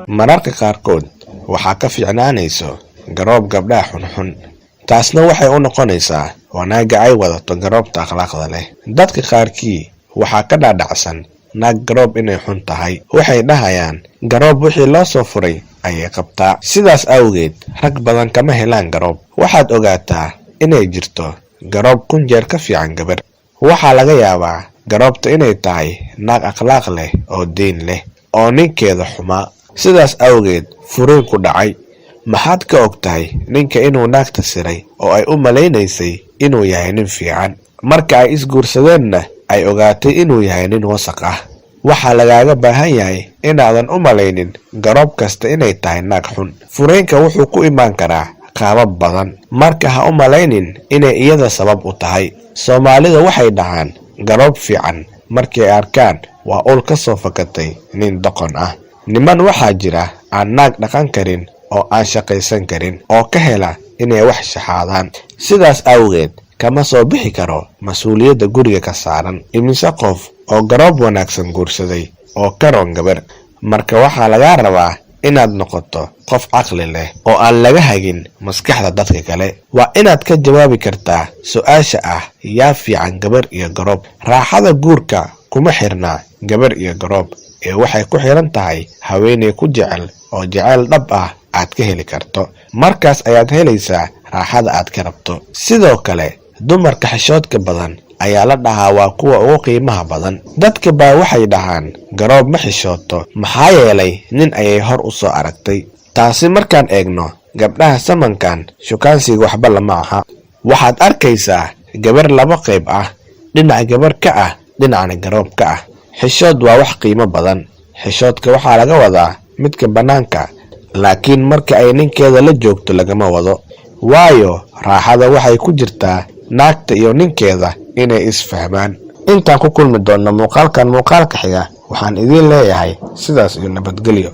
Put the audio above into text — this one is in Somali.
mararka qaarkood waxaa ka fiicnaanayso garoob gabdhaha xunxun, taasna waxay u noqonaysaa wanaaga ay wadato garoobta akhlaaqda leh. dadka qaarkii waxaa ka dhaadhacsan naag garoob inay xun tahay, waxay dhahayaan garoob wixii loo soo furay ayay qabtaa. sidaas awgeed rag badan kama helaan garoob. waxaad ogaataa inay jirto garoob 1000 jeer ka fiican gabar. waxaa laga yaabaa garoobta inay tahay naag akhlaaq leh oo diin leh oo ninkeeda xumaa, sidaas awgeed furiin ku dhacay. maxaad ka ogtahay ninka inuu naagta siray oo ay u malaynaysay inuu yahay nin fiican, marka ay isguursadeenna ay ogaatay inuu yahay nin wasaq ah. waxaa lagaaga baahan yahay inaadan u malaynin garoob kasta inay tahay naag xun. furiinka wuxuu ku imaan karaa qaabab badan, marka ha u malaynin inay iyada sabab u tahay. soomaalida waxay dhahaan garoob fiican markay arkaan waa ul ka soo fakatay nin doqon ah. niman waxaa jira aan naag dhaqan karin oo aan shaqaysan karin oo ka hela inay wax shaxaadaan. sidaas awgeed kama soo bixi karo mas-uuliyadda guriga ka saaran. imise qof oo garoob wanaagsan guursaday oo ka roon gabar. marka waxaa lagaa rabaa inaad noqoto qof caqli leh oo aan laga hagin maskaxda dadka kale. waa inaad ka jawaabi kartaa su-aasha ah yaa fiican gabar iyo garoob. raaxada guurka kuma xirna gabar iyo garoob ee waxay ku xiran tahay haweeney ku jecel oo jecel dhab ah aad ka heli karto. markaas ayaad helaysaa raaxada aad ka rabto. sidoo kale dumarka xishoodka badan ayaa la dhahaa waa kuwa ugu qiimaha badan. dadka baa waxay dhahaan garoob ma xishooto maxaa yeelay nin ayay hor u soo aragtay. taasi markaan eegno gabdhaha samankan shukaansiga waxba lama aha. waxaad arkaysaa gabar laba qayb ah, dhinac gabar ka ah dhinacna garoob ka ah. xishood waa wax qiimo badan. xishoodka waxaa laga wadaa midka bannaanka, laakiin marka ay ninkeeda la joogto lagama wado, waayo raaxada waxay ku jirtaa naagta iyo ninkeeda inay isfahmaan. intaan ku kulmi doonno muuqaalkan muuqaalka xiga waxaan idiin leeyahay sidaas iyo nabadgelyo.